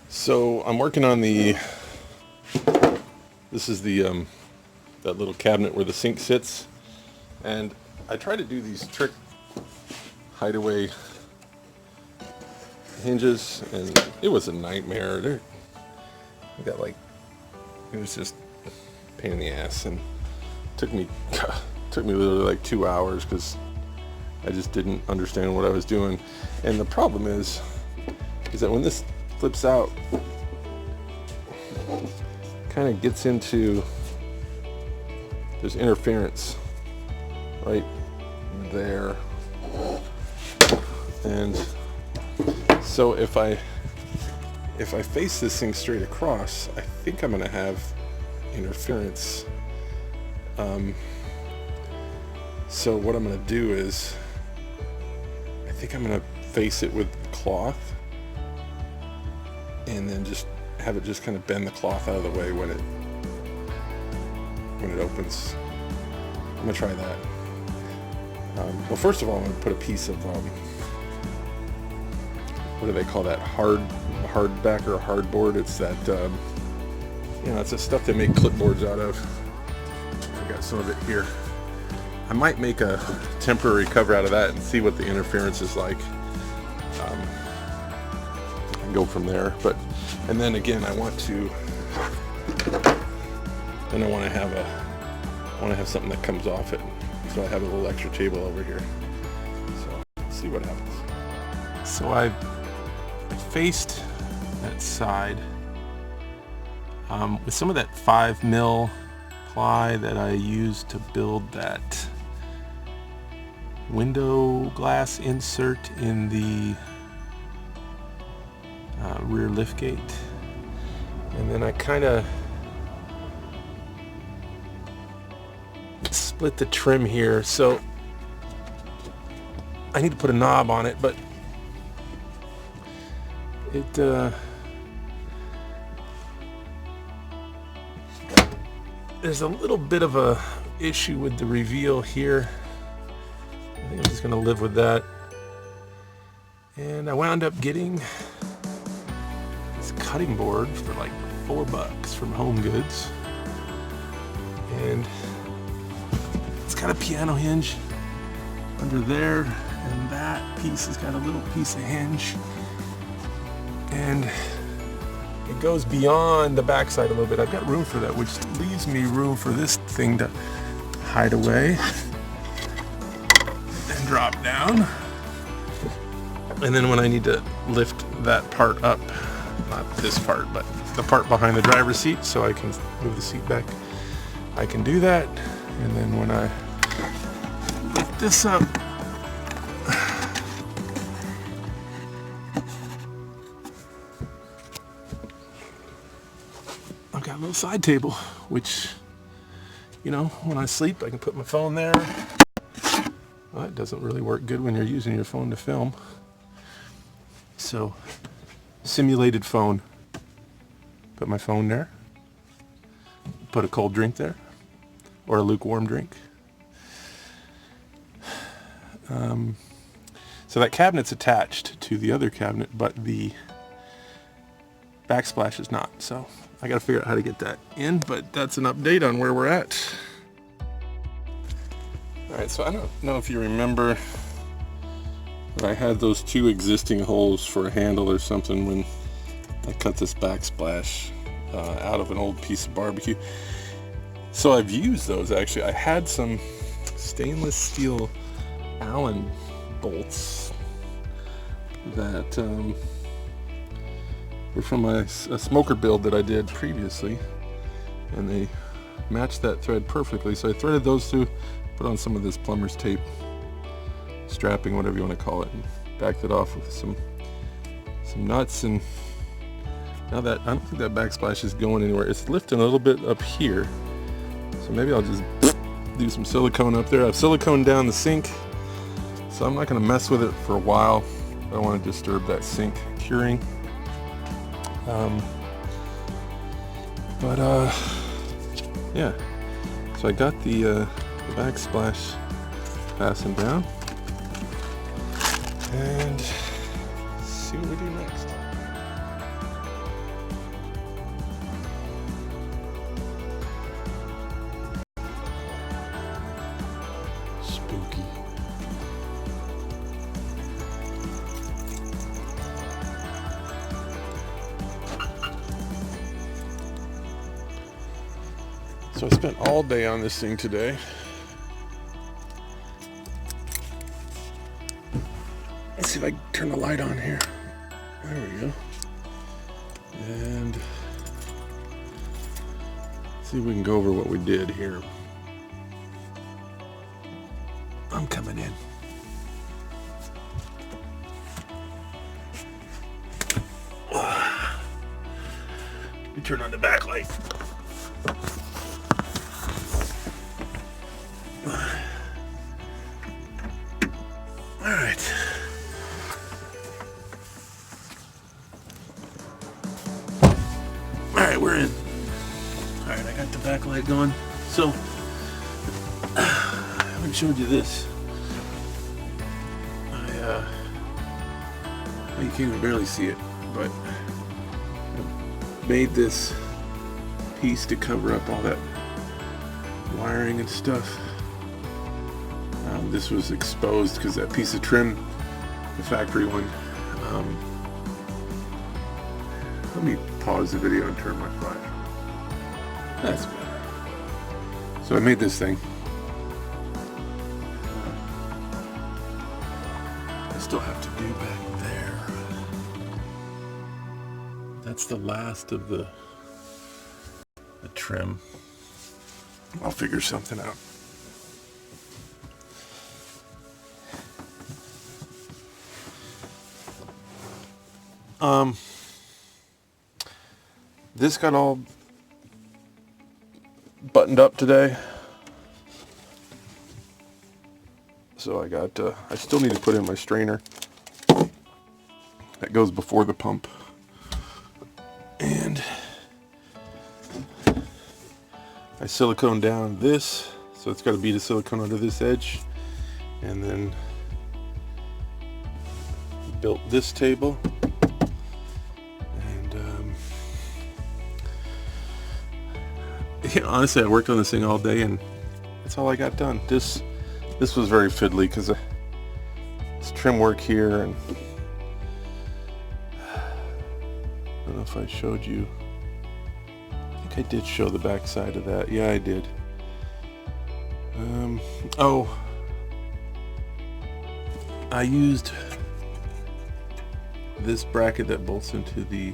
So I'm working on this is the that little cabinet where the sink sits, and I try to do these trick hideaway hinges, and it was a nightmare. I got it was just a pain in the ass, and took me literally like 2 hours because I just didn't understand what I was doing. And the problem is that when this flips out, kind of gets into, there's interference right there, and so if I face this thing straight across, I think I'm gonna have interference. So what I'm gonna do is, I think I'm gonna face it with cloth, and then just have it just kind of bend the cloth out of the way when it opens. I'm gonna try that. Well, first of all, I'm gonna put a piece of what do they call that? Hardback or hardboard. It's that it's the stuff they make clipboards out of. I got some of it here. I might make a temporary cover out of that and see what the interference is like, and go from there. And then again, I want to have something that comes off it, so I have a little extra table over here. So let's see what happens. So I faced that side with some of that 5mm ply that I used to build that window glass insert in the rear liftgate, and then I kind of split the trim here, so I need to put a knob on it, but there's a little bit of a issue with the reveal here. I think I'm just gonna live with that. And I wound up getting this cutting board for like $4 from Home Goods, and it's got a piano hinge under there, and that piece has got a little piece of hinge, and it goes beyond the backside a little bit. I've got room for that, which leaves me room for this thing to hide away and drop down. And then when I need to lift that part up, not this part, but the part behind the driver's seat, so I can move the seat back, I can do that. And then when I lift this up, I've got a little side table, which, when I sleep, I can put my phone there. Well, it doesn't really work good when you're using your phone to film. So, simulated phone. Put my phone there. Put a cold drink there, or a lukewarm drink. So that cabinet's attached to the other cabinet, but the backsplash is not. So I gotta figure out how to get that in, but that's an update on where we're at. Alright, so I don't know if you remember, but I had those 2 existing holes for a handle or something when I cut this backsplash out of an old piece of barbecue. So I've used those actually. I had some stainless steel Allen bolts that were from a smoker build that I did previously, and they matched that thread perfectly. So I threaded those through, put on some of this plumber's tape, strapping, whatever you want to call it, and backed it off with some nuts. And now that, I don't think that backsplash is going anywhere. It's lifting a little bit up here, so maybe I'll just do some silicone up there. I've siliconed down the sink, so I'm not going to mess with it for a while. I don't want to disturb that sink curing. Yeah, so I got the backsplash fastened down, and let's see what we do next. So I spent all day on this thing today. Let's see if I can turn the light on here. There we go. And see if we can go over what we did here. I'm coming in. Let me turn on the backlight. All right. All right, we're in. All right, I got the backlight going. So, I haven't showed you this. Well, you can't even barely see it, but I made this piece to cover up all that wiring and stuff. This was exposed because that piece of trim, the factory one. Let me pause the video and turn my flash. That's better. So I made this thing. I still have to do back there. That's the last of the trim. I'll figure something out. This got all buttoned up today. So I still need to put in my strainer. That goes before the pump. And I silicone down this, so it's got a bead of silicone under this edge. And then built this table. Honestly, I worked on this thing all day, and that's all I got done. This was very fiddly because it's trim work here, and I don't know if I showed you. I think I did show the back side of that. Yeah, I did. Oh, I used this bracket that bolts into the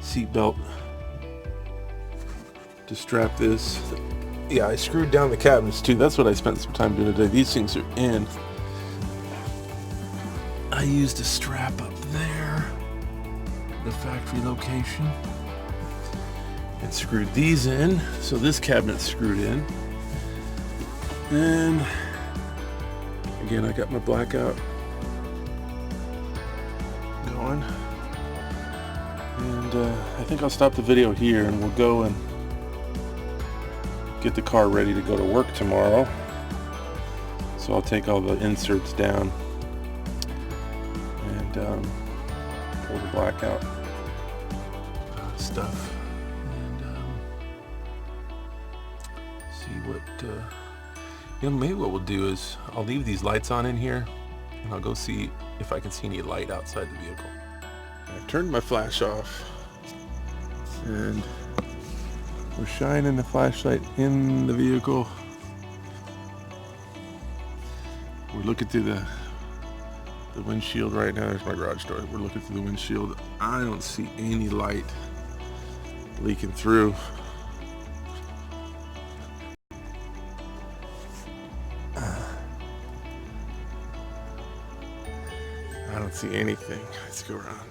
seat belt to strap this. Yeah, I screwed down the cabinets too. That's what I spent some time doing today. These things are in. I used a strap up there, the factory location, and screwed these in. So this cabinet's screwed in. And again, I got my blackout going. And I think I'll stop the video here, and we'll go and get the car ready to go to work tomorrow. So I'll take all the inserts down and pull the blackout stuff, and see what maybe what we'll do is I'll leave these lights on in here, and I'll go see if I can see any light outside the vehicle. I turned my flash off, and we're shining the flashlight in the vehicle. We're looking through the windshield right now. There's my garage door. We're looking through the windshield. I don't see any light leaking through. I don't see anything. Let's go around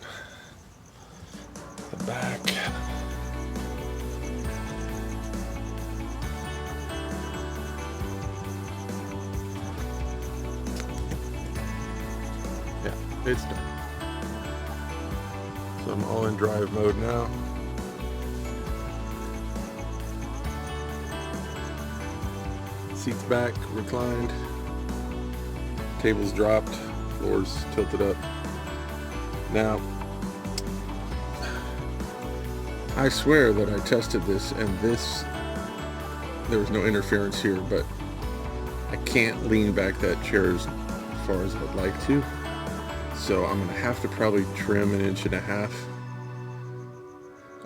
the back. It's done. So I'm all in drive mode now. Seats back, reclined. Tables dropped, floors tilted up. Now, I swear that I tested this, and there was no interference here, but I can't lean back that chair as far as I'd like to. So I'm gonna have to probably trim 1.5 inches.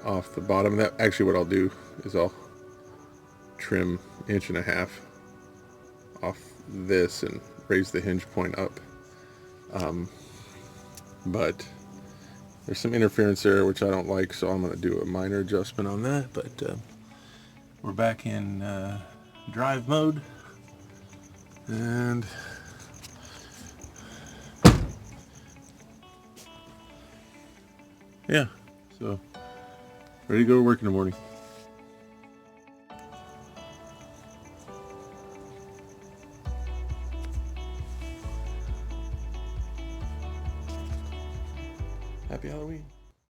off the bottom. That actually what I'll do is I'll trim 1.5 inches off this and raise the hinge point up. But there's some interference there which I don't like, so I'm going to do a minor adjustment on that. But we're back in drive mode, and yeah, so ready to go to work in the morning. Happy Halloween.